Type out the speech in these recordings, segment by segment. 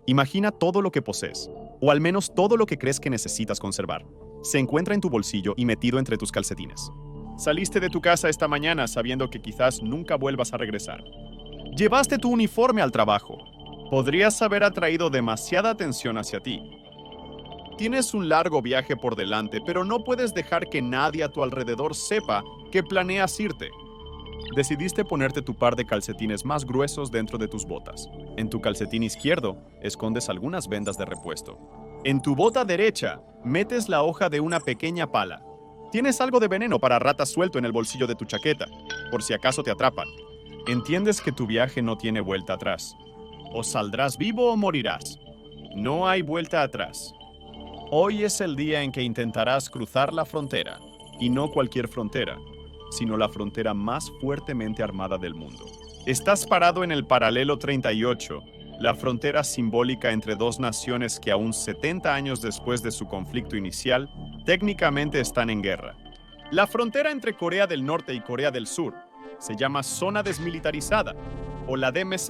Imagina todo lo que posees, o al menos todo lo que crees que necesitas conservar. Se encuentra en tu bolsillo y metido entre tus calcetines. Saliste de tu casa esta mañana sabiendo que quizás nunca vuelvas a regresar. Llevaste tu uniforme al trabajo. Podrías haber atraído demasiada atención hacia ti. Tienes un largo viaje por delante, pero no puedes dejar que nadie a tu alrededor sepa que planeas irte. Decidiste ponerte tu par de calcetines más gruesos dentro de tus botas. En tu calcetín izquierdo, escondes algunas vendas de repuesto. En tu bota derecha, metes la hoja de una pequeña pala. Tienes algo de veneno para ratas suelto en el bolsillo de tu chaqueta, por si acaso te atrapan. Entiendes que tu viaje no tiene vuelta atrás. O saldrás vivo o morirás. No hay vuelta atrás. Hoy es el día en que intentarás cruzar la frontera, y no cualquier frontera, sino la frontera más fuertemente armada del mundo. Estás parado en el paralelo 38, la frontera simbólica entre dos naciones que aún 70 años después de su conflicto inicial, técnicamente están en guerra. La frontera entre Corea del Norte y Corea del Sur se llama Zona Desmilitarizada, o la DMZ.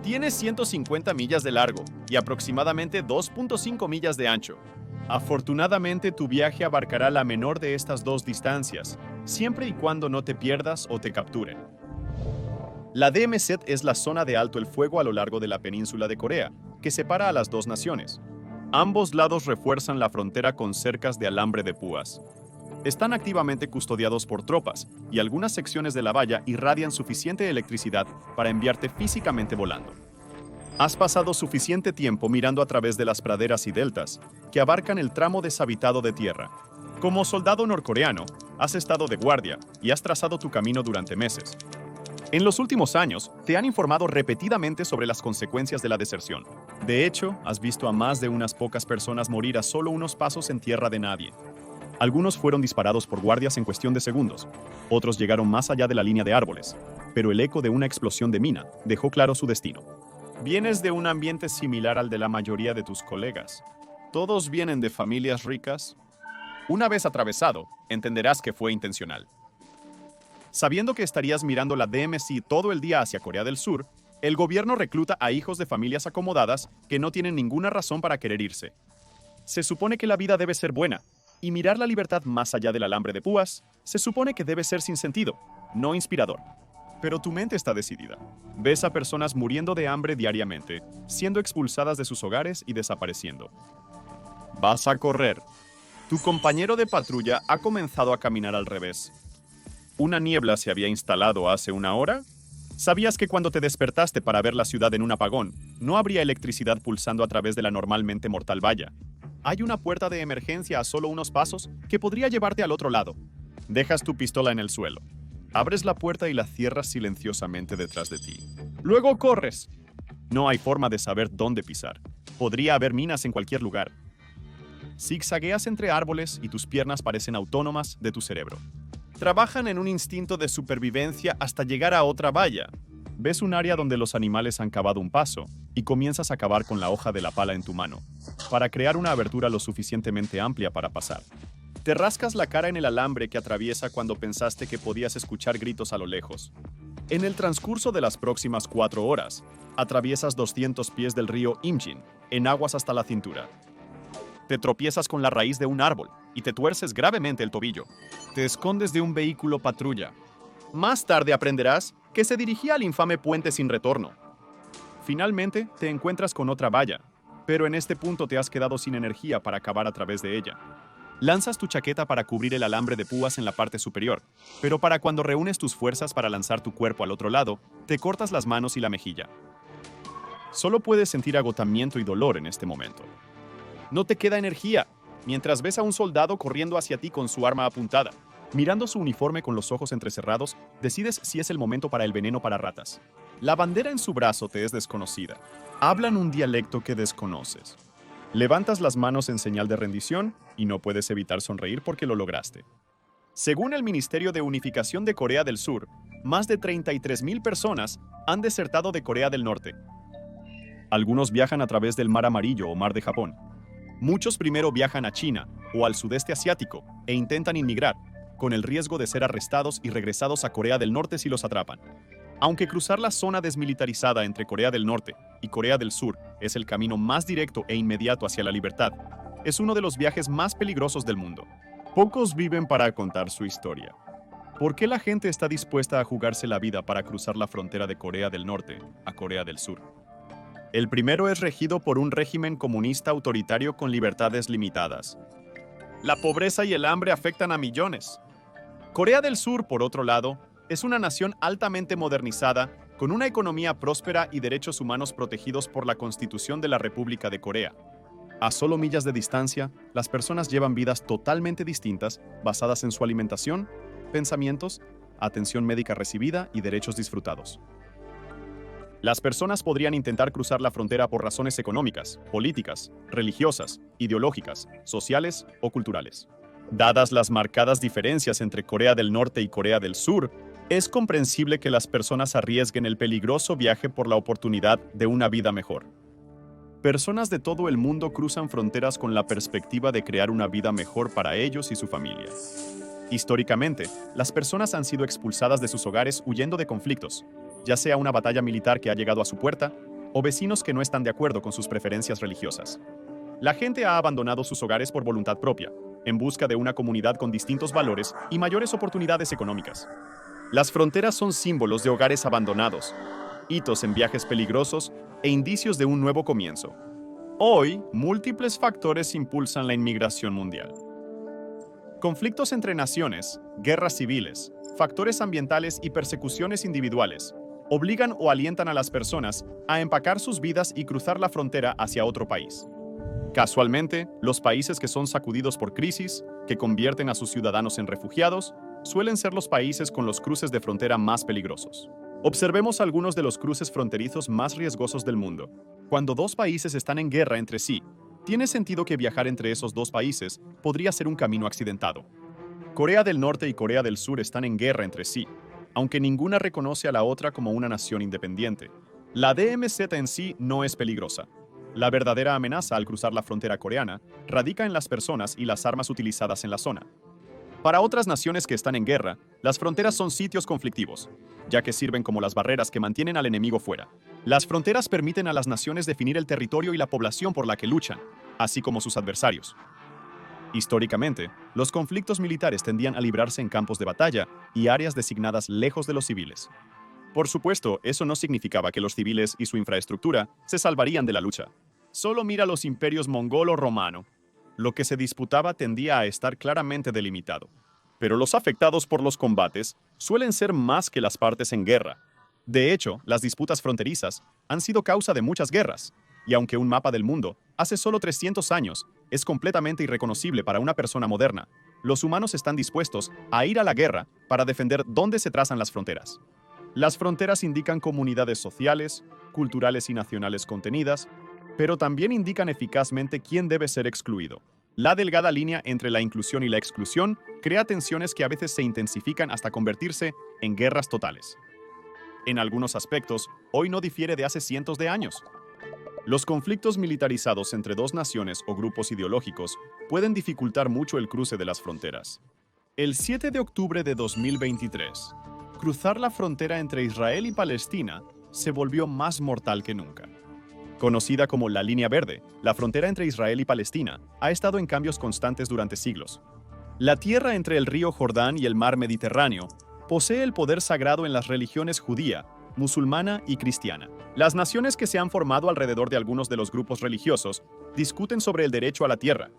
Tiene 150 millas de largo y aproximadamente 2.5 millas de ancho. Afortunadamente, tu viaje abarcará la menor de estas dos distancias, siempre y cuando no te pierdas o te capturen. La DMZ es la zona de alto el fuego a lo largo de la península de Corea, que separa a las dos naciones. Ambos lados refuerzan la frontera con cercas de alambre de púas. Están activamente custodiados por tropas, y algunas secciones de la valla irradian suficiente electricidad para enviarte físicamente volando. Has pasado suficiente tiempo mirando a través de las praderas y deltas, que abarcan el tramo deshabitado de tierra. Como soldado norcoreano, has estado de guardia y has trazado tu camino durante meses. En los últimos años, te han informado repetidamente sobre las consecuencias de la deserción. De hecho, has visto a más de unas pocas personas morir a solo unos pasos en tierra de nadie. Algunos fueron disparados por guardias en cuestión de segundos, otros llegaron más allá de la línea de árboles, pero el eco de una explosión de mina dejó claro su destino. Vienes de un ambiente similar al de la mayoría de tus colegas. Todos vienen de familias ricas. Una vez atravesado, entenderás que fue intencional. Sabiendo que estarías mirando la DMZ todo el día hacia Corea del Sur, el gobierno recluta a hijos de familias acomodadas que no tienen ninguna razón para querer irse. Se supone que la vida debe ser buena, y mirar la libertad más allá del alambre de púas, se supone que debe ser sin sentido, no inspirador. Pero tu mente está decidida. Ves a personas muriendo de hambre diariamente, siendo expulsadas de sus hogares y desapareciendo. Vas a correr. Tu compañero de patrulla ha comenzado a caminar al revés. ¿Una niebla se había instalado hace una hora? ¿Sabías que cuando te despertaste para ver la ciudad en un apagón, no habría electricidad pulsando a través de la normalmente mortal valla? Hay una puerta de emergencia a solo unos pasos que podría llevarte al otro lado. Dejas tu pistola en el suelo. Abres la puerta y la cierras silenciosamente detrás de ti. Luego corres. No hay forma de saber dónde pisar. Podría haber minas en cualquier lugar. Zigzagueas entre árboles y tus piernas parecen autónomas de tu cerebro. Trabajan en un instinto de supervivencia hasta llegar a otra valla. Ves un área donde los animales han cavado un paso y comienzas a cavar con la hoja de la pala en tu mano, para crear una abertura lo suficientemente amplia para pasar. Te rascas la cara en el alambre que atraviesa cuando pensaste que podías escuchar gritos a lo lejos. En el transcurso de las próximas 4 horas, atraviesas 200 pies del río Imjin, en aguas hasta la cintura. Te tropiezas con la raíz de un árbol y te tuerces gravemente el tobillo. Te escondes de un vehículo patrulla. Más tarde aprenderás que se dirigía al infame puente sin retorno. Finalmente, te encuentras con otra valla, pero en este punto te has quedado sin energía para cavar a través de ella. Lanzas tu chaqueta para cubrir el alambre de púas en la parte superior, pero para cuando reúnes tus fuerzas para lanzar tu cuerpo al otro lado, te cortas las manos y la mejilla. Solo puedes sentir agotamiento y dolor en este momento. No te queda energía, mientras ves a un soldado corriendo hacia ti con su arma apuntada. Mirando su uniforme con los ojos entrecerrados, decides si es el momento para el veneno para ratas. La bandera en su brazo te es desconocida. Hablan un dialecto que desconoces. Levantas las manos en señal de rendición y no puedes evitar sonreír porque lo lograste. Según el Ministerio de Unificación de Corea del Sur, más de 33,000 personas han desertado de Corea del Norte. Algunos viajan a través del Mar Amarillo o Mar de Japón. Muchos primero viajan a China o al sudeste asiático e intentan inmigrar, con el riesgo de ser arrestados y regresados a Corea del Norte si los atrapan. Aunque cruzar la zona desmilitarizada entre Corea del Norte y Corea del Sur es el camino más directo e inmediato hacia la libertad, es uno de los viajes más peligrosos del mundo. Pocos viven para contar su historia. ¿Por qué la gente está dispuesta a jugarse la vida para cruzar la frontera de Corea del Norte a Corea del Sur? El primero es regido por un régimen comunista autoritario con libertades limitadas. La pobreza y el hambre afectan a millones. Corea del Sur, por otro lado, es una nación altamente modernizada, con una economía próspera y derechos humanos protegidos por la Constitución de la República de Corea. A solo millas de distancia, las personas llevan vidas totalmente distintas, basadas en su alimentación, pensamientos, atención médica recibida y derechos disfrutados. Las personas podrían intentar cruzar la frontera por razones económicas, políticas, religiosas, ideológicas, sociales o culturales. Dadas las marcadas diferencias entre Corea del Norte y Corea del Sur, es comprensible que las personas arriesguen el peligroso viaje por la oportunidad de una vida mejor. Personas de todo el mundo cruzan fronteras con la perspectiva de crear una vida mejor para ellos y su familia. Históricamente, las personas han sido expulsadas de sus hogares huyendo de conflictos, ya sea una batalla militar que ha llegado a su puerta o vecinos que no están de acuerdo con sus preferencias religiosas. La gente ha abandonado sus hogares por voluntad propia, en busca de una comunidad con distintos valores y mayores oportunidades económicas. Las fronteras son símbolos de hogares abandonados, hitos en viajes peligrosos e indicios de un nuevo comienzo. Hoy, múltiples factores impulsan la inmigración mundial. Conflictos entre naciones, guerras civiles, factores ambientales y persecuciones individuales obligan o alientan a las personas a empacar sus vidas y cruzar la frontera hacia otro país. Casualmente, los países que son sacudidos por crisis, que convierten a sus ciudadanos en refugiados, suelen ser los países con los cruces de frontera más peligrosos. Observemos algunos de los cruces fronterizos más riesgosos del mundo. Cuando dos países están en guerra entre sí, tiene sentido que viajar entre esos dos países podría ser un camino accidentado. Corea del Norte y Corea del Sur están en guerra entre sí, aunque ninguna reconoce a la otra como una nación independiente. La DMZ en sí no es peligrosa. La verdadera amenaza al cruzar la frontera coreana radica en las personas y las armas utilizadas en la zona. Para otras naciones que están en guerra, las fronteras son sitios conflictivos, ya que sirven como las barreras que mantienen al enemigo fuera. Las fronteras permiten a las naciones definir el territorio y la población por la que luchan, así como sus adversarios. Históricamente, los conflictos militares tendían a librarse en campos de batalla y áreas designadas lejos de los civiles. Por supuesto, eso no significaba que los civiles y su infraestructura se salvarían de la lucha. Solo mira los imperios mongolo romano. Lo que se disputaba tendía a estar claramente delimitado. Pero los afectados por los combates suelen ser más que las partes en guerra. De hecho, las disputas fronterizas han sido causa de muchas guerras, y aunque un mapa del mundo, hace solo 300 años, es completamente irreconocible para una persona moderna, los humanos están dispuestos a ir a la guerra para defender dónde se trazan las fronteras. Las fronteras indican comunidades sociales, culturales y nacionales contenidas, pero también indican eficazmente quién debe ser excluido. La delgada línea entre la inclusión y la exclusión crea tensiones que a veces se intensifican hasta convertirse en guerras totales. En algunos aspectos, hoy no difiere de hace cientos de años. Los conflictos militarizados entre dos naciones o grupos ideológicos pueden dificultar mucho el cruce de las fronteras. El 7 de octubre de 2023, cruzar la frontera entre Israel y Palestina se volvió más mortal que nunca. Conocida como la Línea Verde, la frontera entre Israel y Palestina ha estado en cambios constantes durante siglos. La tierra entre el río Jordán y el mar Mediterráneo posee el poder sagrado en las religiones judía, musulmana y cristiana. Las naciones que se han formado alrededor de algunos de los grupos religiosos discuten sobre el derecho a la tierra.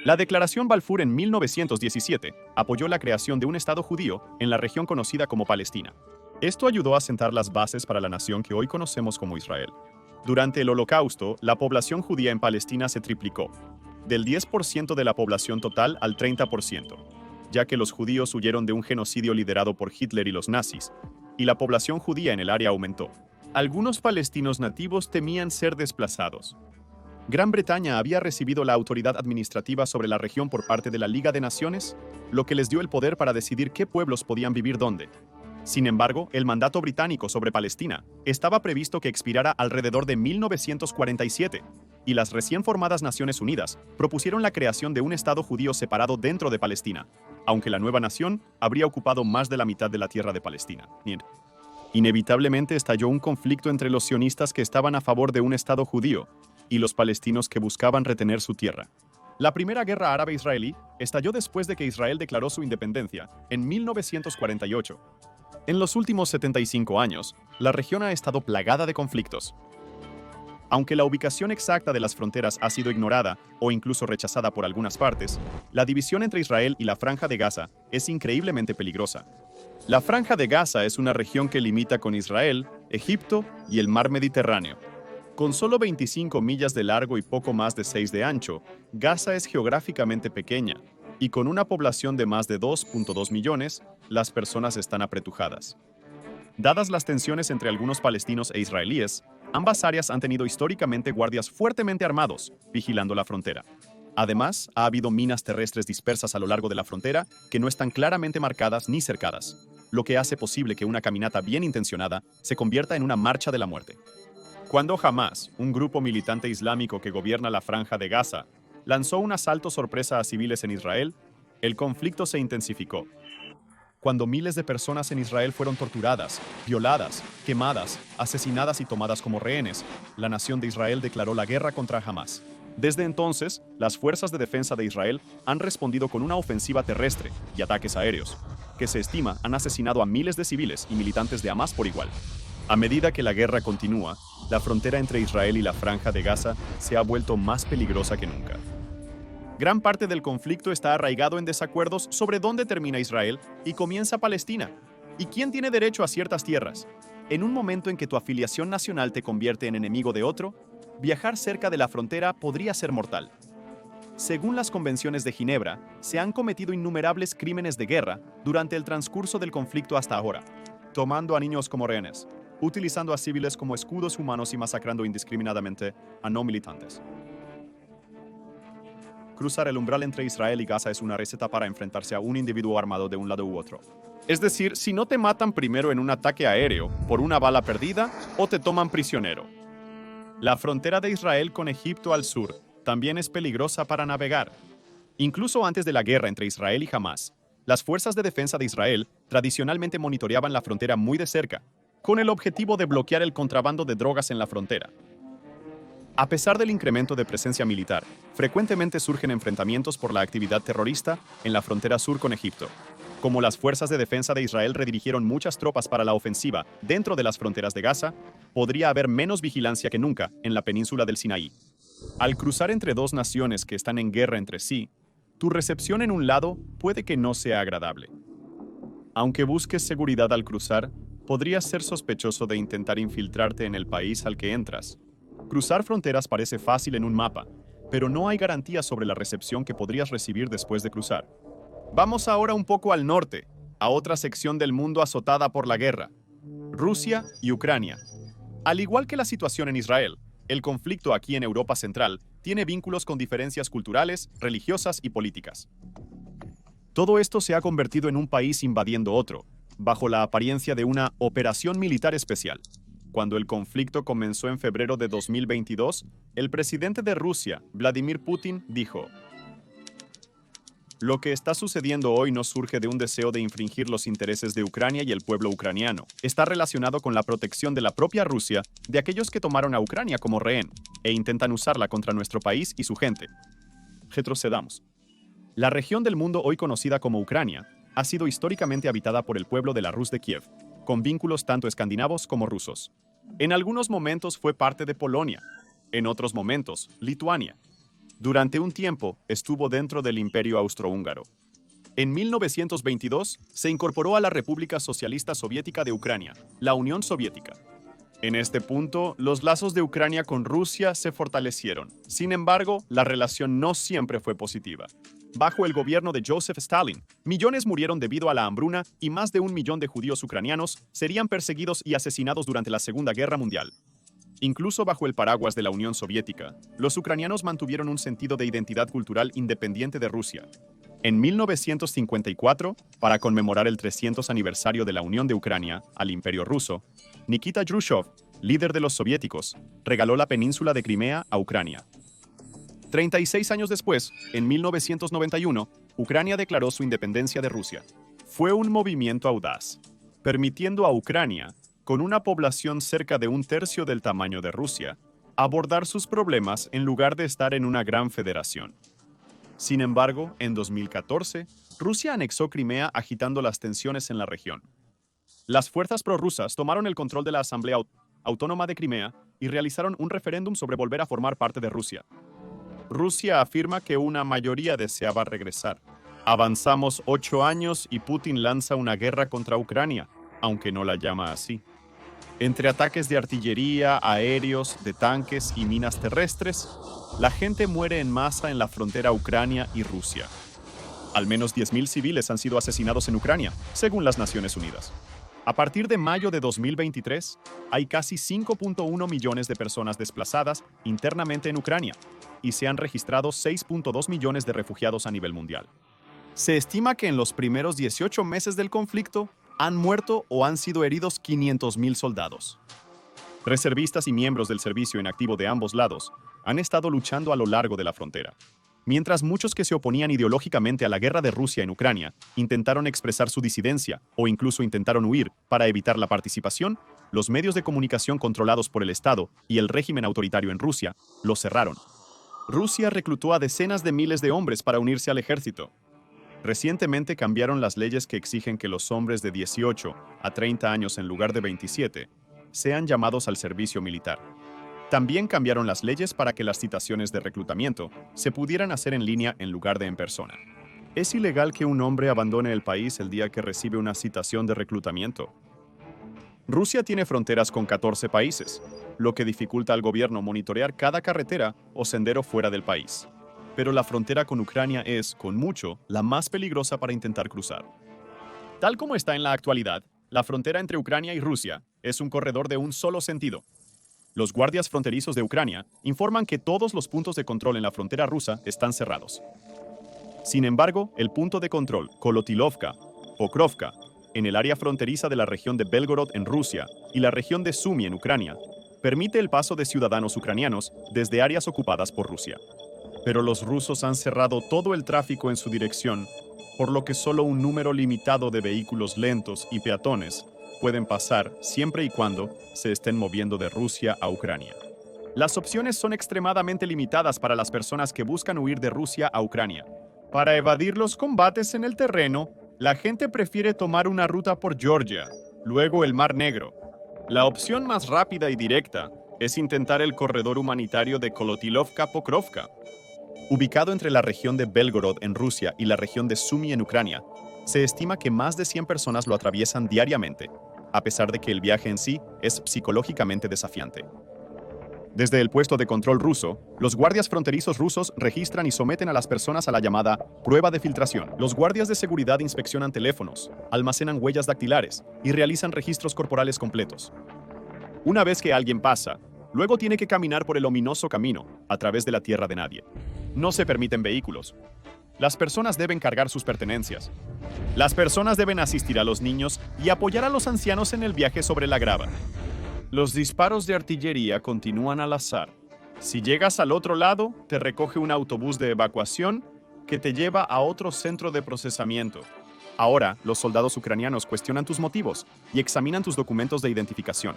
La Declaración Balfour en 1917 apoyó la creación de un Estado judío en la región conocida como Palestina. Esto ayudó a sentar las bases para la nación que hoy conocemos como Israel. Durante el Holocausto, la población judía en Palestina se triplicó, del 10% de la población total al 30%, ya que los judíos huyeron de un genocidio liderado por Hitler y los nazis, y la población judía en el área aumentó. Algunos palestinos nativos temían ser desplazados. Gran Bretaña había recibido la autoridad administrativa sobre la región por parte de la Liga de Naciones, lo que les dio el poder para decidir qué pueblos podían vivir dónde. Sin embargo, el mandato británico sobre Palestina estaba previsto que expirara alrededor de 1947, y las recién formadas Naciones Unidas propusieron la creación de un Estado judío separado dentro de Palestina, aunque la nueva nación habría ocupado más de la mitad de la tierra de Palestina. Inevitablemente estalló un conflicto entre los sionistas que estaban a favor de un Estado judío y los palestinos que buscaban retener su tierra. La Primera Guerra Árabe-Israelí estalló después de que Israel declaró su independencia en 1948. En los últimos 75 años, la región ha estado plagada de conflictos. Aunque la ubicación exacta de las fronteras ha sido ignorada o incluso rechazada por algunas partes, la división entre Israel y la Franja de Gaza es increíblemente peligrosa. La Franja de Gaza es una región que limita con Israel, Egipto y el Mar Mediterráneo. Con solo 25 millas de largo y poco más de 6 de ancho, Gaza es geográficamente pequeña, y con una población de más de 2.2 millones, las personas están apretujadas. Dadas las tensiones entre algunos palestinos e israelíes, ambas áreas han tenido históricamente guardias fuertemente armados, vigilando la frontera. Además, ha habido minas terrestres dispersas a lo largo de la frontera que no están claramente marcadas ni cercadas, lo que hace posible que una caminata bien intencionada se convierta en una marcha de la muerte. Cuando Hamás, un grupo militante islámico que gobierna la Franja de Gaza, lanzó un asalto sorpresa a civiles en Israel, el conflicto se intensificó. Cuando miles de personas en Israel fueron torturadas, violadas, quemadas, asesinadas y tomadas como rehenes, la nación de Israel declaró la guerra contra Hamás. Desde entonces, las fuerzas de defensa de Israel han respondido con una ofensiva terrestre y ataques aéreos, que se estima han asesinado a miles de civiles y militantes de Hamás por igual. A medida que la guerra continúa, la frontera entre Israel y la Franja de Gaza se ha vuelto más peligrosa que nunca. Gran parte del conflicto está arraigado en desacuerdos sobre dónde termina Israel y comienza Palestina, y quién tiene derecho a ciertas tierras. En un momento en que tu afiliación nacional te convierte en enemigo de otro, viajar cerca de la frontera podría ser mortal. Según las convenciones de Ginebra, se han cometido innumerables crímenes de guerra durante el transcurso del conflicto hasta ahora, tomando a niños como rehenes, utilizando a civiles como escudos humanos y masacrando indiscriminadamente a no militantes. Cruzar el umbral entre Israel y Gaza es una receta para enfrentarse a un individuo armado de un lado u otro. Es decir, si no te matan primero en un ataque aéreo por una bala perdida o te toman prisionero. La frontera de Israel con Egipto al sur también es peligrosa para navegar. Incluso antes de la guerra entre Israel y Hamás, las fuerzas de defensa de Israel tradicionalmente monitoreaban la frontera muy de cerca, con el objetivo de bloquear el contrabando de drogas en la frontera. A pesar del incremento de presencia militar, frecuentemente surgen enfrentamientos por la actividad terrorista en la frontera sur con Egipto. Como las fuerzas de defensa de Israel redirigieron muchas tropas para la ofensiva dentro de las fronteras de Gaza, podría haber menos vigilancia que nunca en la península del Sinaí. Al cruzar entre dos naciones que están en guerra entre sí, tu recepción en un lado puede que no sea agradable. Aunque busques seguridad al cruzar, podrías ser sospechoso de intentar infiltrarte en el país al que entras. Cruzar fronteras parece fácil en un mapa, pero no hay garantías sobre la recepción que podrías recibir después de cruzar. Vamos ahora un poco al norte, a otra sección del mundo azotada por la guerra: Rusia y Ucrania. Al igual que la situación en Israel, el conflicto aquí en Europa Central tiene vínculos con diferencias culturales, religiosas y políticas. Todo esto se ha convertido en un país invadiendo otro, bajo la apariencia de una operación militar especial. Cuando el conflicto comenzó en febrero de 2022, el presidente de Rusia, Vladimir Putin, dijo: "Lo que está sucediendo hoy no surge de un deseo de infringir los intereses de Ucrania y el pueblo ucraniano. Está relacionado con la protección de la propia Rusia de aquellos que tomaron a Ucrania como rehén e intentan usarla contra nuestro país y su gente. Retrocedamos. La región del mundo hoy conocida como Ucrania ha sido históricamente habitada por el pueblo de la Rus de Kiev, con vínculos tanto escandinavos como rusos. En algunos momentos fue parte de Polonia, en otros momentos, Lituania. Durante un tiempo estuvo dentro del Imperio Austrohúngaro. En 1922 se incorporó a la República Socialista Soviética de Ucrania, la Unión Soviética. En este punto, los lazos de Ucrania con Rusia se fortalecieron. Sin embargo, la relación no siempre fue positiva. Bajo el gobierno de Joseph Stalin, millones murieron debido a la hambruna y más de 1 millón de judíos ucranianos serían perseguidos y asesinados durante la Segunda Guerra Mundial. Incluso bajo el paraguas de la Unión Soviética, los ucranianos mantuvieron un sentido de identidad cultural independiente de Rusia. En 1954, para conmemorar el 300 aniversario de la unión de Ucrania al Imperio Ruso, Nikita Khrushchev, líder de los soviéticos, regaló la península de Crimea a Ucrania. 36 años después, en 1991, Ucrania declaró su independencia de Rusia. Fue un movimiento audaz, permitiendo a Ucrania con una población cerca de un tercio del tamaño de Rusia, abordar sus problemas en lugar de estar en una gran federación. Sin embargo, en 2014, Rusia anexó Crimea agitando las tensiones en la región. Las fuerzas prorrusas tomaron el control de la Asamblea Autónoma de Crimea y realizaron un referéndum sobre volver a formar parte de Rusia. Rusia afirma que una mayoría deseaba regresar. Avanzamos 8 años y Putin lanza una guerra contra Ucrania, aunque no la llama así. Entre ataques de artillería, aéreos, de tanques y minas terrestres, la gente muere en masa en la frontera Ucrania y Rusia. Al menos 10.000 civiles han sido asesinados en Ucrania, según las Naciones Unidas. A partir de mayo de 2023, hay casi 5.1 millones de personas desplazadas internamente en Ucrania y se han registrado 6.2 millones de refugiados a nivel mundial. Se estima que en los primeros 18 meses del conflicto han muerto o han sido heridos 500.000 soldados. Reservistas y miembros del servicio en activo de ambos lados han estado luchando a lo largo de la frontera. Mientras muchos que se oponían ideológicamente a la guerra de Rusia en Ucrania intentaron expresar su disidencia o incluso intentaron huir para evitar la participación, los medios de comunicación controlados por el Estado y el régimen autoritario en Rusia los cerraron. Rusia reclutó a decenas de miles de hombres para unirse al ejército. Recientemente cambiaron las leyes que exigen que los hombres de 18 a 30 años en lugar de 27 sean llamados al servicio militar. También cambiaron las leyes para que las citaciones de reclutamiento se pudieran hacer en línea en lugar de en persona. ¿Es ilegal que un hombre abandone el país el día que recibe una citación de reclutamiento? Rusia tiene fronteras con 14 países, lo que dificulta al gobierno monitorear cada carretera o sendero fuera del país. Pero la frontera con Ucrania es, con mucho, la más peligrosa para intentar cruzar. Tal como está en la actualidad, la frontera entre Ucrania y Rusia es un corredor de un solo sentido. Los guardias fronterizos de Ucrania informan que todos los puntos de control en la frontera rusa están cerrados. Sin embargo, el punto de control Kolotilovka, Pokrovka, en el área fronteriza de la región de Belgorod en Rusia y la región de Sumy en Ucrania, permite el paso de ciudadanos ucranianos desde áreas ocupadas por Rusia. Pero los rusos han cerrado todo el tráfico en su dirección, por lo que solo un número limitado de vehículos lentos y peatones pueden pasar siempre y cuando se estén moviendo de Rusia a Ucrania. Las opciones son extremadamente limitadas para las personas que buscan huir de Rusia a Ucrania. Para evadir los combates en el terreno, la gente prefiere tomar una ruta por Georgia, luego el Mar Negro. La opción más rápida y directa es intentar el corredor humanitario de Kolotilovka-Pokrovka. Ubicado entre la región de Belgorod en Rusia y la región de Sumy en Ucrania, se estima que más de 100 personas lo atraviesan diariamente, a pesar de que el viaje en sí es psicológicamente desafiante. Desde el puesto de control ruso, los guardias fronterizos rusos registran y someten a las personas a la llamada prueba de filtración. Los guardias de seguridad inspeccionan teléfonos, almacenan huellas dactilares y realizan registros corporales completos. Una vez que alguien pasa, luego tiene que caminar por el ominoso camino a través de la tierra de nadie. No se permiten vehículos. Las personas deben cargar sus pertenencias. Las personas deben asistir a los niños y apoyar a los ancianos en el viaje sobre la grava. Los disparos de artillería continúan al azar. Si llegas al otro lado, te recoge un autobús de evacuación que te lleva a otro centro de procesamiento. Ahora, los soldados ucranianos cuestionan tus motivos y examinan tus documentos de identificación.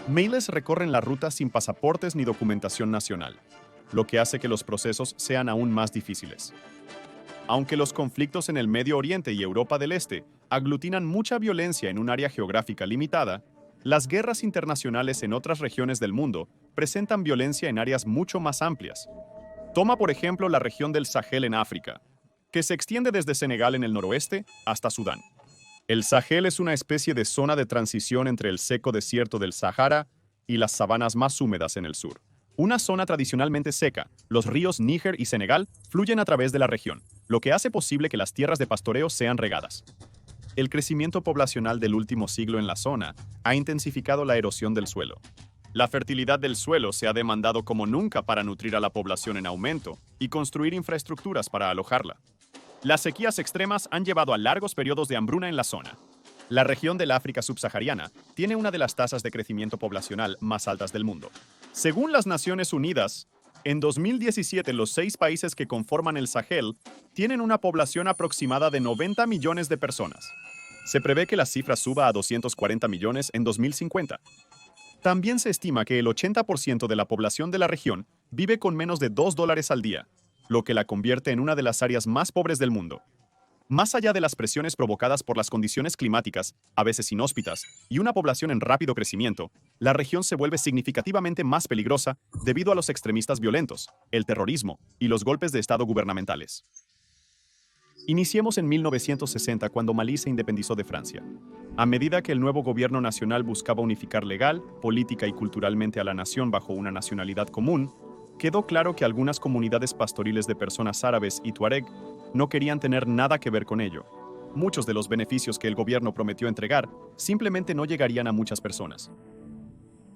Miles recorren la ruta sin pasaportes ni documentación nacional, lo que hace que los procesos sean aún más difíciles. Aunque los conflictos en el Medio Oriente y Europa del Este aglutinan mucha violencia en un área geográfica limitada, las guerras internacionales en otras regiones del mundo presentan violencia en áreas mucho más amplias. Toma, por ejemplo, la región del Sahel en África, que se extiende desde Senegal en el noroeste hasta Sudán. El Sahel es una especie de zona de transición entre el seco desierto del Sahara y las sabanas más húmedas en el sur. Una zona tradicionalmente seca, los ríos Níger y Senegal fluyen a través de la región, lo que hace posible que las tierras de pastoreo sean regadas. El crecimiento poblacional del último siglo en la zona ha intensificado la erosión del suelo. La fertilidad del suelo se ha demandado como nunca para nutrir a la población en aumento y construir infraestructuras para alojarla. Las sequías extremas han llevado a largos periodos de hambruna en la zona. La región del África subsahariana tiene una de las tasas de crecimiento poblacional más altas del mundo. Según las Naciones Unidas, en 2017 los 6 países que conforman el Sahel tienen una población aproximada de 90 millones de personas. Se prevé que la cifra suba a 240 millones en 2050. También se estima que el 80% de la población de la región vive con menos de $2 al día, lo que la convierte en una de las áreas más pobres del mundo. Más allá de las presiones provocadas por las condiciones climáticas, a veces inhóspitas, y una población en rápido crecimiento, la región se vuelve significativamente más peligrosa debido a los extremistas violentos, el terrorismo y los golpes de Estado gubernamentales. Iniciemos en 1960 cuando Malí se independizó de Francia. A medida que el nuevo gobierno nacional buscaba unificar legal, política y culturalmente a la nación bajo una nacionalidad común, quedó claro que algunas comunidades pastoriles de personas árabes y tuareg no querían tener nada que ver con ello. Muchos de los beneficios que el gobierno prometió entregar simplemente no llegarían a muchas personas.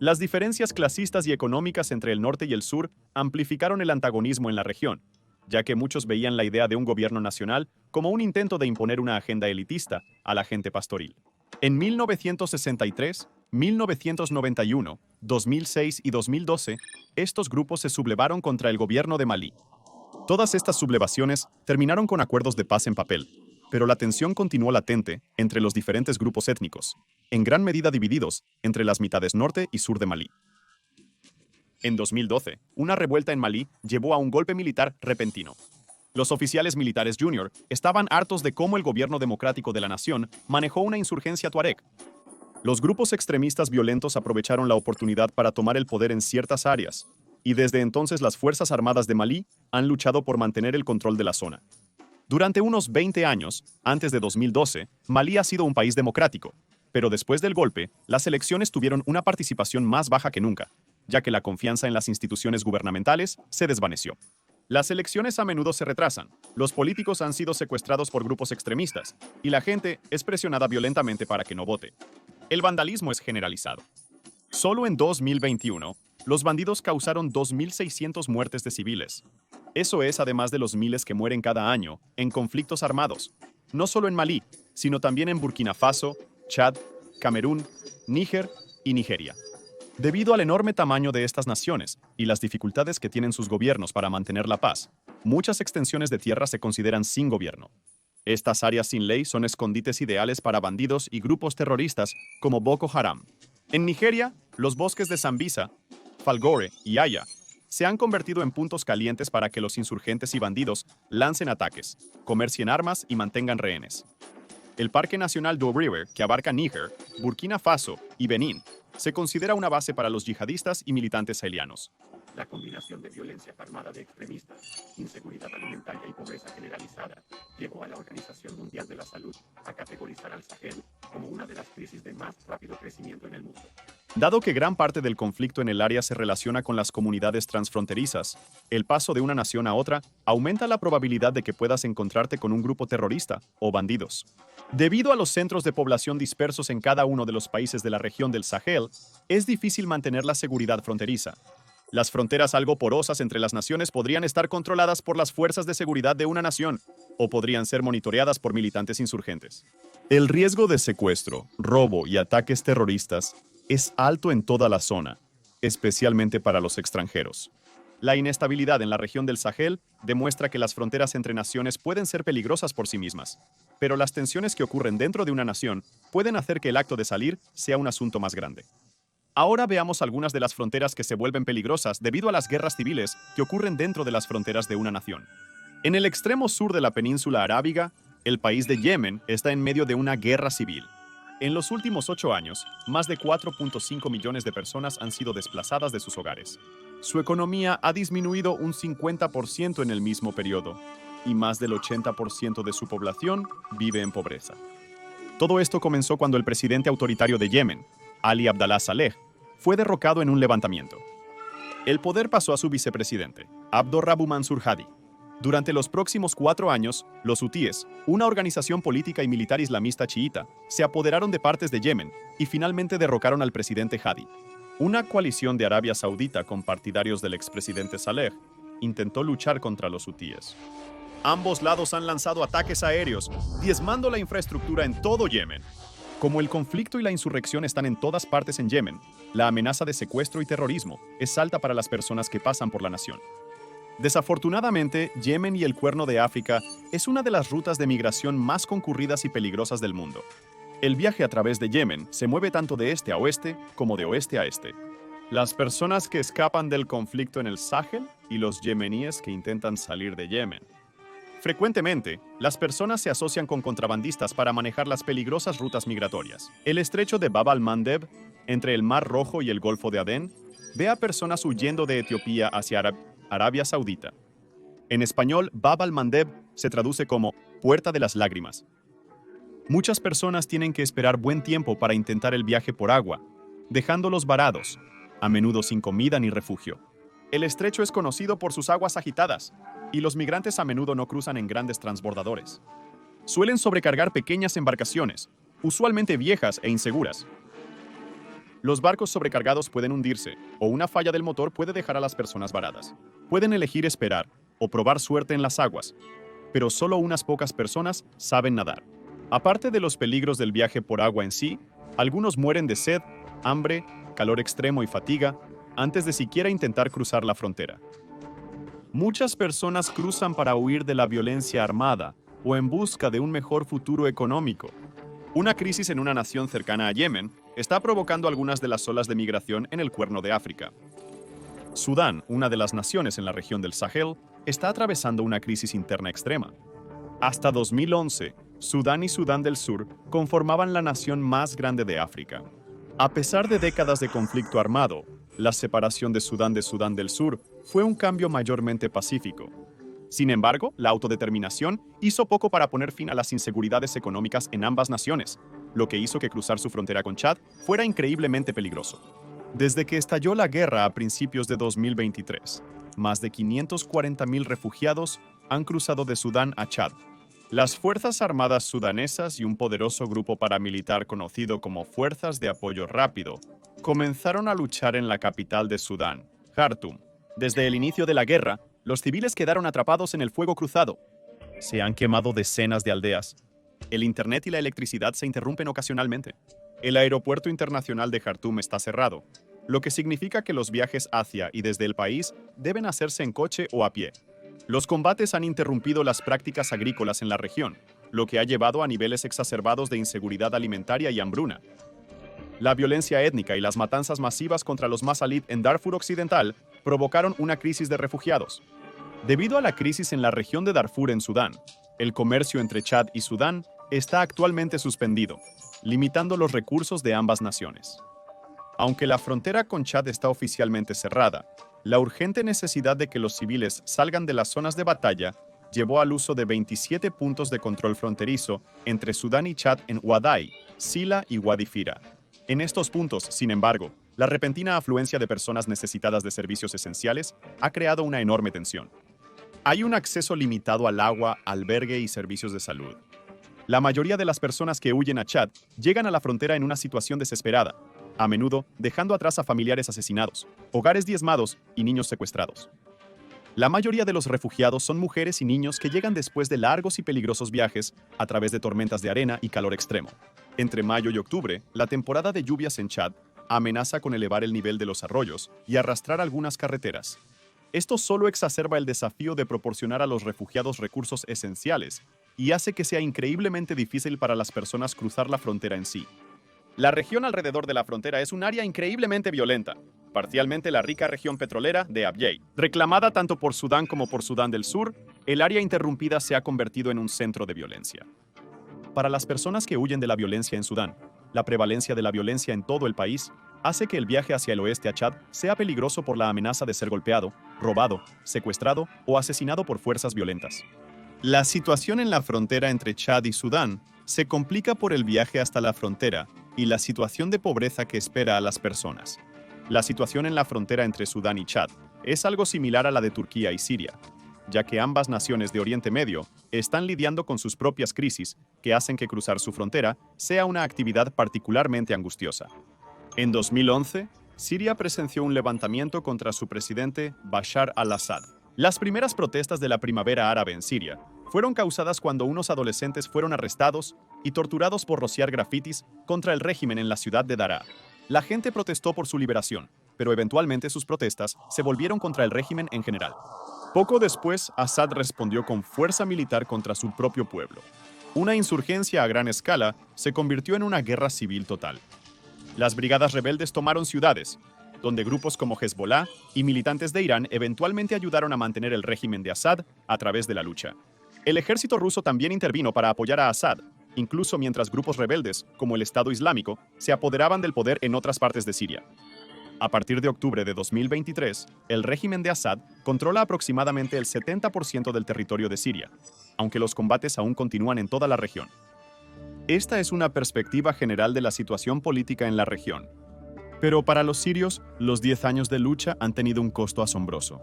Las diferencias clasistas y económicas entre el norte y el sur amplificaron el antagonismo en la región, ya que muchos veían la idea de un gobierno nacional como un intento de imponer una agenda elitista a la gente pastoril. En 1963, 1991, 2006 y 2012, estos grupos se sublevaron contra el gobierno de Malí. Todas estas sublevaciones terminaron con acuerdos de paz en papel, pero la tensión continuó latente entre los diferentes grupos étnicos, en gran medida divididos entre las mitades norte y sur de Malí. En 2012, una revuelta en Malí llevó a un golpe militar repentino. Los oficiales militares junior estaban hartos de cómo el gobierno democrático de la nación manejó una insurgencia tuareg. Los grupos extremistas violentos aprovecharon la oportunidad para tomar el poder en ciertas áreas, y desde entonces las Fuerzas Armadas de Malí han luchado por mantener el control de la zona. Durante unos 20 años, antes de 2012, Malí ha sido un país democrático, pero después del golpe, las elecciones tuvieron una participación más baja que nunca, ya que la confianza en las instituciones gubernamentales se desvaneció. Las elecciones a menudo se retrasan, los políticos han sido secuestrados por grupos extremistas, y la gente es presionada violentamente para que no vote. El vandalismo es generalizado. Solo en 2021, los bandidos causaron 2.600 muertes de civiles. Eso es además de los miles que mueren cada año en conflictos armados, no solo en Malí, sino también en Burkina Faso, Chad, Camerún, Níger y Nigeria. Debido al enorme tamaño de estas naciones y las dificultades que tienen sus gobiernos para mantener la paz, muchas extensiones de tierra se consideran sin gobierno. Estas áreas sin ley son escondites ideales para bandidos y grupos terroristas como Boko Haram. En Nigeria, los bosques de Sambisa, Falgore y Aya se han convertido en puntos calientes para que los insurgentes y bandidos lancen ataques, comercien armas y mantengan rehenes. El Parque Nacional Doe River, que abarca Níger, Burkina Faso y Benín, se considera una base para los yihadistas y militantes sahelianos. La combinación de violencia armada de extremistas, inseguridad alimentaria y pobreza generalizada llevó a la Organización Mundial de la Salud a categorizar al Sahel como una de las crisis de más rápido crecimiento en el mundo. Dado que gran parte del conflicto en el área se relaciona con las comunidades transfronterizas, el paso de una nación a otra aumenta la probabilidad de que puedas encontrarte con un grupo terrorista o bandidos. Debido a los centros de población dispersos en cada uno de los países de la región del Sahel, es difícil mantener la seguridad fronteriza. Las fronteras algo porosas entre las naciones podrían estar controladas por las fuerzas de seguridad de una nación, o podrían ser monitoreadas por militantes insurgentes. El riesgo de secuestro, robo y ataques terroristas es alto en toda la zona, especialmente para los extranjeros. La inestabilidad en la región del Sahel demuestra que las fronteras entre naciones pueden ser peligrosas por sí mismas, pero las tensiones que ocurren dentro de una nación pueden hacer que el acto de salir sea un asunto más grande. Ahora veamos algunas de las fronteras que se vuelven peligrosas debido a las guerras civiles que ocurren dentro de las fronteras de una nación. En el extremo sur de la península arábiga, el país de Yemen está en medio de una guerra civil. En los últimos 8 años, más de 4.5 millones de personas han sido desplazadas de sus hogares. Su economía ha disminuido un 50% en el mismo periodo, y más del 80% de su población vive en pobreza. Todo esto comenzó cuando el presidente autoritario de Yemen, Ali Abdallah Saleh, fue derrocado en un levantamiento. El poder pasó a su vicepresidente, Abdurrabbu Mansur Hadi. Durante los próximos 4 años, los hutíes, una organización política y militar islamista chiita, se apoderaron de partes de Yemen y finalmente derrocaron al presidente Hadi. Una coalición de Arabia Saudita con partidarios del expresidente Saleh intentó luchar contra los hutíes. Ambos lados han lanzado ataques aéreos, diezmando la infraestructura en todo Yemen. Como el conflicto y la insurrección están en todas partes en Yemen, la amenaza de secuestro y terrorismo es alta para las personas que pasan por la nación. Desafortunadamente, Yemen y el Cuerno de África es una de las rutas de migración más concurridas y peligrosas del mundo. El viaje a través de Yemen se mueve tanto de este a oeste como de oeste a este. Las personas que escapan del conflicto en el Sahel y los yemeníes que intentan salir de Yemen. Frecuentemente, las personas se asocian con contrabandistas para manejar las peligrosas rutas migratorias. El estrecho de Bab al-Mandeb, entre el Mar Rojo y el Golfo de Adén, ve a personas huyendo de Etiopía hacia Arabia Saudita. En español, Bab al-Mandeb se traduce como Puerta de las Lágrimas. Muchas personas tienen que esperar buen tiempo para intentar el viaje por agua, dejándolos varados, a menudo sin comida ni refugio. El estrecho es conocido por sus aguas agitadas, y los migrantes a menudo no cruzan en grandes transbordadores. Suelen sobrecargar pequeñas embarcaciones, usualmente viejas e inseguras. Los barcos sobrecargados pueden hundirse, o una falla del motor puede dejar a las personas varadas. Pueden elegir esperar o probar suerte en las aguas, pero solo unas pocas personas saben nadar. Aparte de los peligros del viaje por agua en sí, algunos mueren de sed, hambre, calor extremo y fatiga antes de siquiera intentar cruzar la frontera. Muchas personas cruzan para huir de la violencia armada o en busca de un mejor futuro económico. Una crisis en una nación cercana a Yemen está provocando algunas de las olas de migración en el Cuerno de África. Sudán, una de las naciones en la región del Sahel, está atravesando una crisis interna extrema. Hasta 2011, Sudán y Sudán del Sur conformaban la nación más grande de África. A pesar de décadas de conflicto armado, la separación de Sudán del Sur fue un cambio mayormente pacífico. Sin embargo, la autodeterminación hizo poco para poner fin a las inseguridades económicas en ambas naciones, lo que hizo que cruzar su frontera con Chad fuera increíblemente peligroso. Desde que estalló la guerra a principios de 2023, más de 540.000 refugiados han cruzado de Sudán a Chad. Las Fuerzas Armadas sudanesas y un poderoso grupo paramilitar conocido como Fuerzas de Apoyo Rápido comenzaron a luchar en la capital de Sudán, Jartum. Desde el inicio de la guerra, los civiles quedaron atrapados en el fuego cruzado. Se han quemado decenas de aldeas. El internet y la electricidad se interrumpen ocasionalmente. El aeropuerto internacional de Jartum está cerrado, lo que significa que los viajes hacia y desde el país deben hacerse en coche o a pie. Los combates han interrumpido las prácticas agrícolas en la región, lo que ha llevado a niveles exacerbados de inseguridad alimentaria y hambruna. La violencia étnica y las matanzas masivas contra los Masalit en Darfur Occidental provocaron una crisis de refugiados. Debido a la crisis en la región de Darfur en Sudán, el comercio entre Chad y Sudán está actualmente suspendido, limitando los recursos de ambas naciones. Aunque la frontera con Chad está oficialmente cerrada, la urgente necesidad de que los civiles salgan de las zonas de batalla llevó al uso de 27 puntos de control fronterizo entre Sudán y Chad en Uadai, Sila y Wadi Fira. En estos puntos, sin embargo, la repentina afluencia de personas necesitadas de servicios esenciales ha creado una enorme tensión. Hay un acceso limitado al agua, albergue y servicios de salud. La mayoría de las personas que huyen a Chad llegan a la frontera en una situación desesperada, a menudo dejando atrás a familiares asesinados, hogares diezmados y niños secuestrados. La mayoría de los refugiados son mujeres y niños que llegan después de largos y peligrosos viajes a través de tormentas de arena y calor extremo. Entre mayo y octubre, la temporada de lluvias en Chad amenaza con elevar el nivel de los arroyos y arrastrar algunas carreteras. Esto solo exacerba el desafío de proporcionar a los refugiados recursos esenciales y hace que sea increíblemente difícil para las personas cruzar la frontera en sí. La región alrededor de la frontera es un área increíblemente violenta, parcialmente la rica región petrolera de Abyei. Reclamada tanto por Sudán como por Sudán del Sur, el área interrumpida se ha convertido en un centro de violencia. Para las personas que huyen de la violencia en Sudán, la prevalencia de la violencia en todo el país hace que el viaje hacia el oeste a Chad sea peligroso por la amenaza de ser golpeado, robado, secuestrado o asesinado por fuerzas violentas. La situación en la frontera entre Chad y Sudán se complica por el viaje hasta la frontera y la situación de pobreza que espera a las personas. La situación en la frontera entre Sudán y Chad es algo similar a la de Turquía y Siria, ya que ambas naciones de Oriente Medio están lidiando con sus propias crisis que hacen que cruzar su frontera sea una actividad particularmente angustiosa. En 2011, Siria presenció un levantamiento contra su presidente Bashar al-Assad. Las primeras protestas de la primavera árabe en Siria fueron causadas cuando unos adolescentes fueron arrestados y torturados por rociar grafitis contra el régimen en la ciudad de Daraa. La gente protestó por su liberación, pero eventualmente sus protestas se volvieron contra el régimen en general. Poco después, Assad respondió con fuerza militar contra su propio pueblo. Una insurgencia a gran escala se convirtió en una guerra civil total. Las brigadas rebeldes tomaron ciudades, donde grupos como Hezbollah y militantes de Irán eventualmente ayudaron a mantener el régimen de Assad a través de la lucha. El ejército ruso también intervino para apoyar a Assad, incluso mientras grupos rebeldes, como el Estado Islámico, se apoderaban del poder en otras partes de Siria. A partir de octubre de 2023, el régimen de Assad controla aproximadamente el 70% del territorio de Siria, aunque los combates aún continúan en toda la región. Esta es una perspectiva general de la situación política en la región. Pero para los sirios, los 10 años de lucha han tenido un costo asombroso.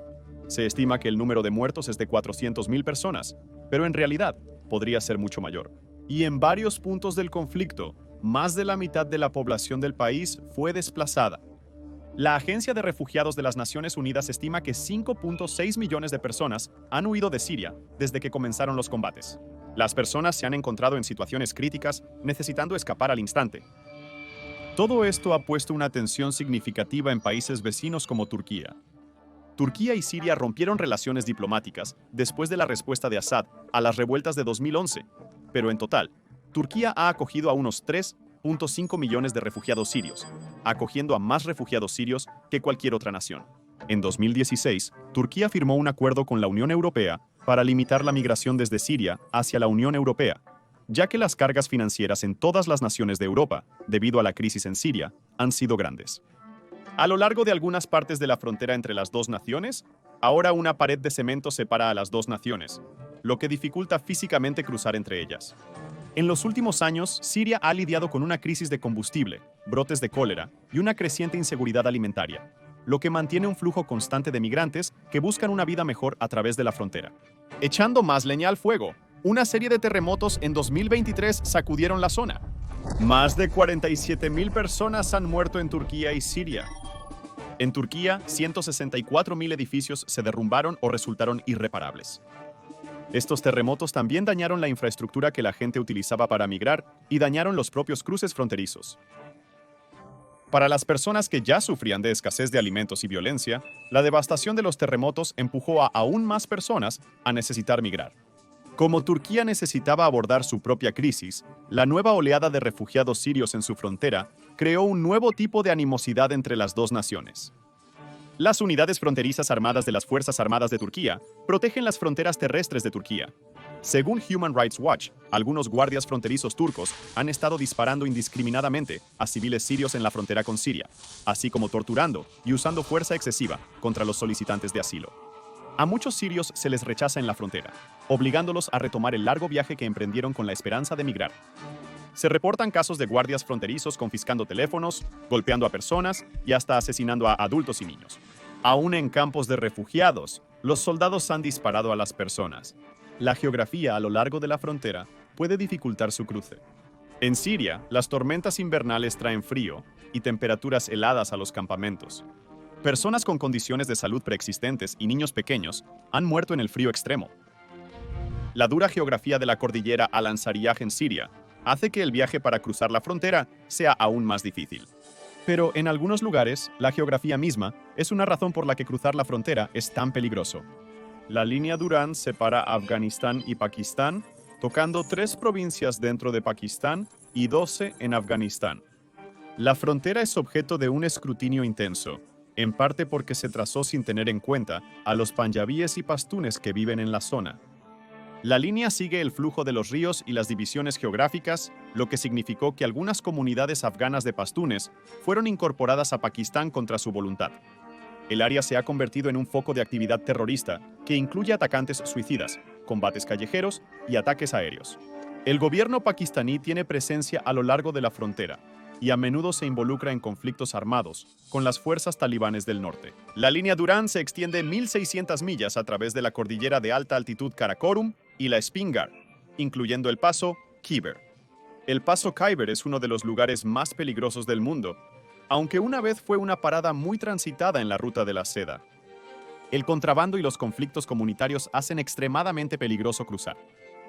Se estima que el número de muertos es de 400.000 personas, pero en realidad podría ser mucho mayor. Y en varios puntos del conflicto, más de la mitad de la población del país fue desplazada. La Agencia de Refugiados de las Naciones Unidas estima que 5.6 millones de personas han huido de Siria desde que comenzaron los combates. Las personas se han encontrado en situaciones críticas, necesitando escapar al instante. Todo esto ha puesto una tensión significativa en países vecinos como Turquía. Turquía y Siria rompieron relaciones diplomáticas después de la respuesta de Assad a las revueltas de 2011, pero en total, Turquía ha acogido a unos 3.5 millones de refugiados sirios, acogiendo a más refugiados sirios que cualquier otra nación. En 2016, Turquía firmó un acuerdo con la Unión Europea para limitar la migración desde Siria hacia la Unión Europea, ya que las cargas financieras en todas las naciones de Europa, debido a la crisis en Siria, han sido grandes. A lo largo de algunas partes de la frontera entre las dos naciones, ahora una pared de cemento separa a las dos naciones, lo que dificulta físicamente cruzar entre ellas. En los últimos años, Siria ha lidiado con una crisis de combustible, brotes de cólera y una creciente inseguridad alimentaria, lo que mantiene un flujo constante de migrantes que buscan una vida mejor a través de la frontera. Echando más leña al fuego, una serie de terremotos en 2023 sacudieron la zona. Más de 47.000 personas han muerto en Turquía y Siria. En Turquía, 164.000 edificios se derrumbaron o resultaron irreparables. Estos terremotos también dañaron la infraestructura que la gente utilizaba para migrar y dañaron los propios cruces fronterizos. Para las personas que ya sufrían de escasez de alimentos y violencia, la devastación de los terremotos empujó a aún más personas a necesitar migrar. Como Turquía necesitaba abordar su propia crisis, la nueva oleada de refugiados sirios en su frontera creó un nuevo tipo de animosidad entre las dos naciones. Las unidades fronterizas armadas de las Fuerzas Armadas de Turquía protegen las fronteras terrestres de Turquía. Según Human Rights Watch, algunos guardias fronterizos turcos han estado disparando indiscriminadamente a civiles sirios en la frontera con Siria, así como torturando y usando fuerza excesiva contra los solicitantes de asilo. A muchos sirios se les rechaza en la frontera, obligándolos a retomar el largo viaje que emprendieron con la esperanza de migrar. Se reportan casos de guardias fronterizos confiscando teléfonos, golpeando a personas y hasta asesinando a adultos y niños. Aún en campos de refugiados, los soldados han disparado a las personas. La geografía a lo largo de la frontera puede dificultar su cruce. En Siria, las tormentas invernales traen frío y temperaturas heladas a los campamentos. Personas con condiciones de salud preexistentes y niños pequeños han muerto en el frío extremo. La dura geografía de la cordillera Al-Ansariyah en Siria hace que el viaje para cruzar la frontera sea aún más difícil. Pero en algunos lugares, la geografía misma es una razón por la que cruzar la frontera es tan peligroso. La línea Durand separa Afganistán y Pakistán, tocando 3 provincias dentro de Pakistán y 12 en Afganistán. La frontera es objeto de un escrutinio intenso, en parte porque se trazó sin tener en cuenta a los panjabíes y pastunes que viven en la zona. La línea sigue el flujo de los ríos y las divisiones geográficas, lo que significó que algunas comunidades afganas de pastunes fueron incorporadas a Pakistán contra su voluntad. El área se ha convertido en un foco de actividad terrorista que incluye atacantes suicidas, combates callejeros y ataques aéreos. El gobierno pakistaní tiene presencia a lo largo de la frontera y a menudo se involucra en conflictos armados con las fuerzas talibanes del norte. La línea Durand se extiende 1.600 millas a través de la cordillera de alta altitud Karakorum y la Spingar, incluyendo el paso Khyber. El paso Khyber es uno de los lugares más peligrosos del mundo, aunque una vez fue una parada muy transitada en la ruta de la seda. El contrabando y los conflictos comunitarios hacen extremadamente peligroso cruzar.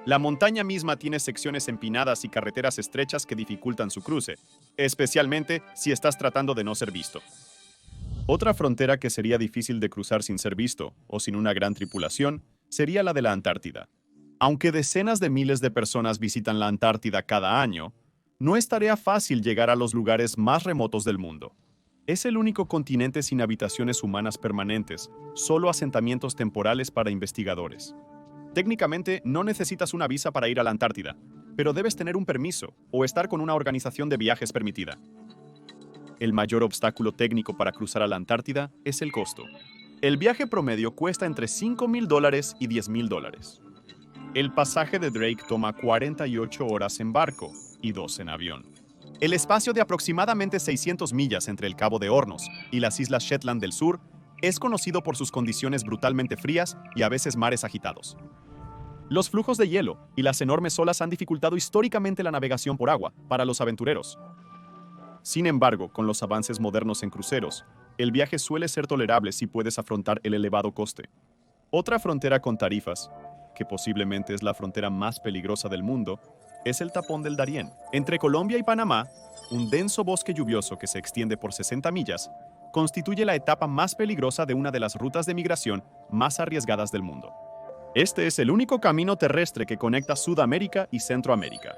La montaña misma tiene secciones empinadas y carreteras estrechas que dificultan su cruce, especialmente si estás tratando de no ser visto. Otra frontera que sería difícil de cruzar sin ser visto o sin una gran tripulación sería la de la Antártida. Aunque decenas de miles de personas visitan la Antártida cada año, no es tarea fácil llegar a los lugares más remotos del mundo. Es el único continente sin habitaciones humanas permanentes, solo asentamientos temporales para investigadores. Técnicamente, no necesitas una visa para ir a la Antártida, pero debes tener un permiso o estar con una organización de viajes permitida. El mayor obstáculo técnico para cruzar a la Antártida es el costo. El viaje promedio cuesta entre $5,000 y $10,000. El pasaje de Drake toma 48 horas en barco y 2 en avión. El espacio de aproximadamente 600 millas entre el Cabo de Hornos y las Islas Shetland del Sur es conocido por sus condiciones brutalmente frías y a veces mares agitados. Los flujos de hielo y las enormes olas han dificultado históricamente la navegación por agua para los aventureros. Sin embargo, con los avances modernos en cruceros, el viaje suele ser tolerable si puedes afrontar el elevado coste. Otra frontera con tarifas, que posiblemente es la frontera más peligrosa del mundo, es el Tapón del Darién. Entre Colombia y Panamá, un denso bosque lluvioso que se extiende por 60 millas constituye la etapa más peligrosa de una de las rutas de migración más arriesgadas del mundo. Este es el único camino terrestre que conecta Sudamérica y Centroamérica.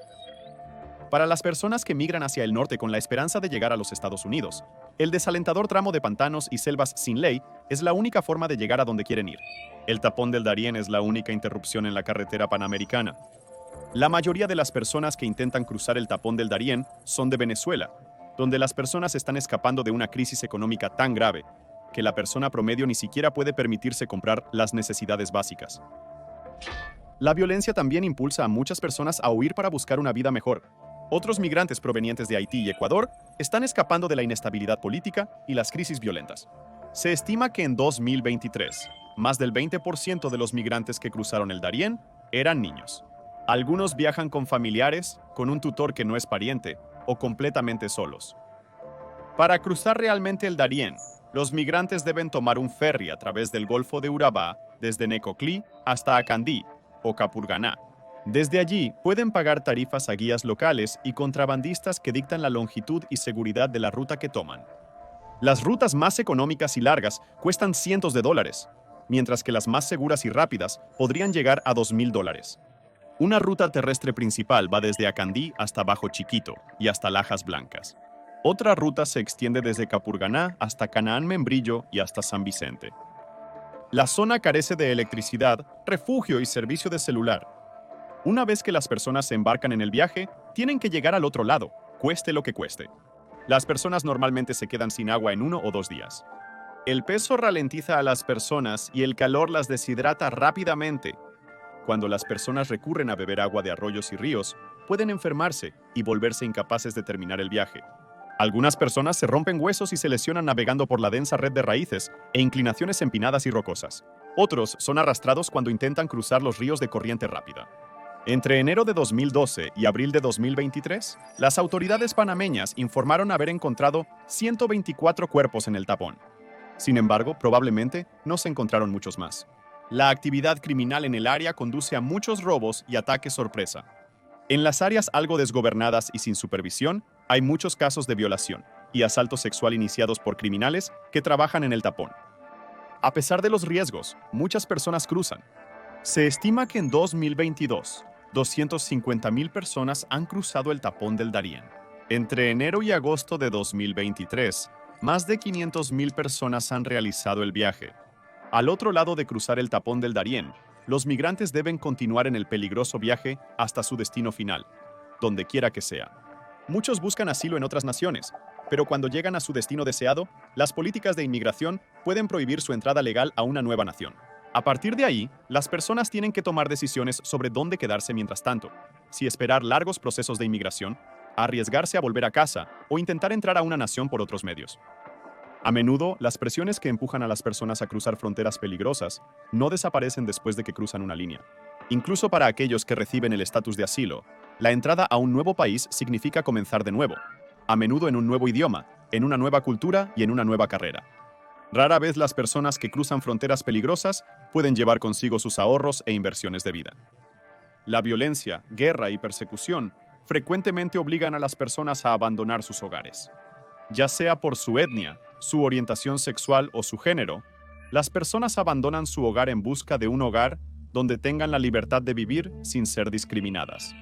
Para las personas que migran hacia el norte con la esperanza de llegar a los Estados Unidos, el desalentador tramo de pantanos y selvas sin ley es la única forma de llegar a donde quieren ir. El Tapón del Darién es la única interrupción en la carretera panamericana. La mayoría de las personas que intentan cruzar el Tapón del Darién son de Venezuela, donde las personas están escapando de una crisis económica tan grave que la persona promedio ni siquiera puede permitirse comprar las necesidades básicas. La violencia también impulsa a muchas personas a huir para buscar una vida mejor. Otros migrantes provenientes de Haití y Ecuador están escapando de la inestabilidad política y las crisis violentas. Se estima que en 2023, más del 20% de los migrantes que cruzaron el Darién eran niños. Algunos viajan con familiares, con un tutor que no es pariente, o completamente solos. Para cruzar realmente el Darién, los migrantes deben tomar un ferry a través del Golfo de Urabá desde Necoclí hasta Acandí o Capurganá. Desde allí pueden pagar tarifas a guías locales y contrabandistas que dictan la longitud y seguridad de la ruta que toman. Las rutas más económicas y largas cuestan cientos de dólares, mientras que las más seguras y rápidas podrían llegar a $2,000. Una ruta terrestre principal va desde Acandí hasta Bajo Chiquito y hasta Lajas Blancas. Otra ruta se extiende desde Capurganá hasta Canaán Membrillo y hasta San Vicente. La zona carece de electricidad, refugio y servicio de celular. Una vez que las personas se embarcan en el viaje, tienen que llegar al otro lado, cueste lo que cueste. Las personas normalmente se quedan sin agua en 1 o 2 días. El peso ralentiza a las personas y el calor las deshidrata rápidamente. Cuando las personas recurren a beber agua de arroyos y ríos, pueden enfermarse y volverse incapaces de terminar el viaje. Algunas personas se rompen huesos y se lesionan navegando por la densa red de raíces e inclinaciones empinadas y rocosas. Otros son arrastrados cuando intentan cruzar los ríos de corriente rápida. Entre enero de 2012 y abril de 2023, las autoridades panameñas informaron haber encontrado 124 cuerpos en el tapón. Sin embargo, probablemente no se encontraron muchos más. La actividad criminal en el área conduce a muchos robos y ataques sorpresa. En las áreas algo desgobernadas y sin supervisión, hay muchos casos de violación y asalto sexual iniciados por criminales que trabajan en el tapón. A pesar de los riesgos, muchas personas cruzan. Se estima que en 2022, 250,000 personas han cruzado el Tapón del Darién. Entre enero y agosto de 2023, más de 500,000 personas han realizado el viaje. Al otro lado de cruzar el Tapón del Darién, los migrantes deben continuar en el peligroso viaje hasta su destino final, donde quiera que sea. Muchos buscan asilo en otras naciones, pero cuando llegan a su destino deseado, las políticas de inmigración pueden prohibir su entrada legal a una nueva nación. A partir de ahí, las personas tienen que tomar decisiones sobre dónde quedarse mientras tanto, si esperar largos procesos de inmigración, arriesgarse a volver a casa o intentar entrar a una nación por otros medios. A menudo, las presiones que empujan a las personas a cruzar fronteras peligrosas no desaparecen después de que cruzan una línea. Incluso para aquellos que reciben el estatus de asilo, la entrada a un nuevo país significa comenzar de nuevo, a menudo en un nuevo idioma, en una nueva cultura y en una nueva carrera. Rara vez las personas que cruzan fronteras peligrosas pueden llevar consigo sus ahorros e inversiones de vida. La violencia, guerra y persecución frecuentemente obligan a las personas a abandonar sus hogares. Ya sea por su etnia, su orientación sexual o su género, las personas abandonan su hogar en busca de un hogar donde tengan la libertad de vivir sin ser discriminadas.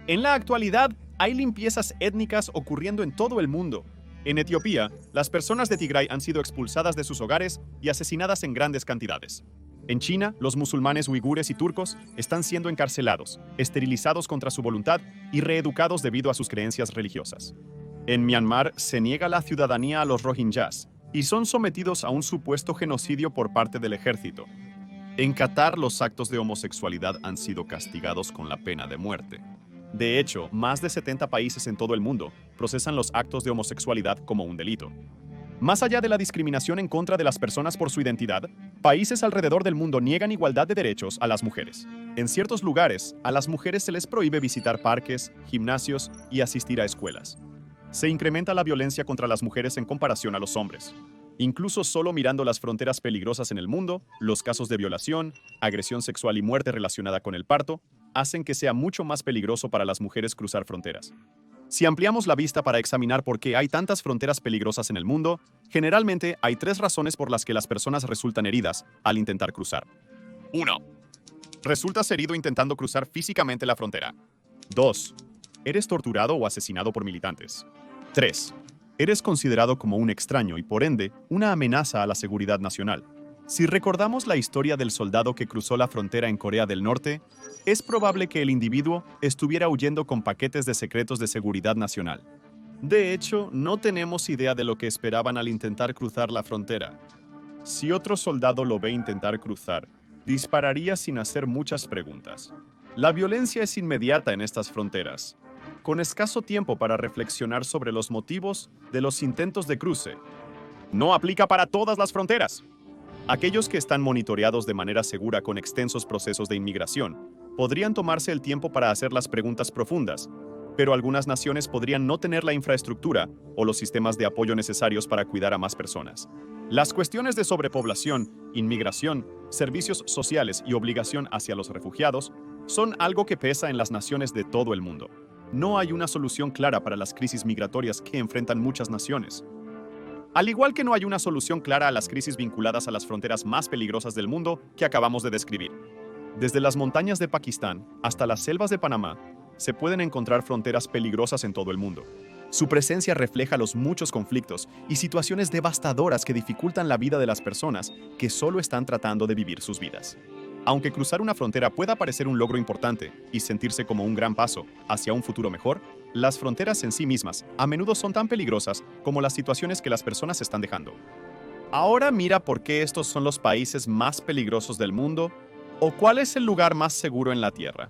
En la actualidad, hay limpiezas étnicas ocurriendo en todo el mundo. En Etiopía, las personas de Tigray han sido expulsadas de sus hogares y asesinadas en grandes cantidades. En China, los musulmanes uigures y turcos están siendo encarcelados, esterilizados contra su voluntad y reeducados debido a sus creencias religiosas. En Myanmar se niega la ciudadanía a los rohingyas y son sometidos a un supuesto genocidio por parte del ejército. En Qatar, los actos de homosexualidad han sido castigados con la pena de muerte. De hecho, más de 70 países en todo el mundo procesan los actos de homosexualidad como un delito. Más allá de la discriminación en contra de las personas por su identidad, países alrededor del mundo niegan igualdad de derechos a las mujeres. En ciertos lugares, a las mujeres se les prohíbe visitar parques, gimnasios y asistir a escuelas. Se incrementa la violencia contra las mujeres en comparación a los hombres. Incluso solo mirando las fronteras peligrosas en el mundo, los casos de violación, agresión sexual y muerte relacionada con el parto, hacen que sea mucho más peligroso para las mujeres cruzar fronteras. Si ampliamos la vista para examinar por qué hay tantas fronteras peligrosas en el mundo, generalmente hay 3 razones por las que las personas resultan heridas al intentar cruzar. 1. Resultas herido intentando cruzar físicamente la frontera. 2. Eres torturado o asesinado por militantes. 3. Eres considerado como un extraño y, por ende, una amenaza a la seguridad nacional. Si recordamos la historia del soldado que cruzó la frontera en Corea del Norte, es probable que el individuo estuviera huyendo con paquetes de secretos de seguridad nacional. De hecho, no tenemos idea de lo que esperaban al intentar cruzar la frontera. Si otro soldado lo ve intentar cruzar, dispararía sin hacer muchas preguntas. La violencia es inmediata en estas fronteras, con escaso tiempo para reflexionar sobre los motivos de los intentos de cruce. No aplica para todas las fronteras. Aquellos que están monitoreados de manera segura con extensos procesos de inmigración podrían tomarse el tiempo para hacer las preguntas profundas, pero algunas naciones podrían no tener la infraestructura o los sistemas de apoyo necesarios para cuidar a más personas. Las cuestiones de sobrepoblación, inmigración, servicios sociales y obligación hacia los refugiados son algo que pesa en las naciones de todo el mundo. No hay una solución clara para las crisis migratorias que enfrentan muchas naciones. Al igual que no hay una solución clara a las crisis vinculadas a las fronteras más peligrosas del mundo que acabamos de describir. Desde las montañas de Pakistán hasta las selvas de Panamá, se pueden encontrar fronteras peligrosas en todo el mundo. Su presencia refleja los muchos conflictos y situaciones devastadoras que dificultan la vida de las personas que solo están tratando de vivir sus vidas. Aunque cruzar una frontera pueda parecer un logro importante y sentirse como un gran paso hacia un futuro mejor, las fronteras en sí mismas a menudo son tan peligrosas como las situaciones que las personas están dejando. Ahora mira por qué estos son los países más peligrosos del mundo o cuál es el lugar más seguro en la Tierra.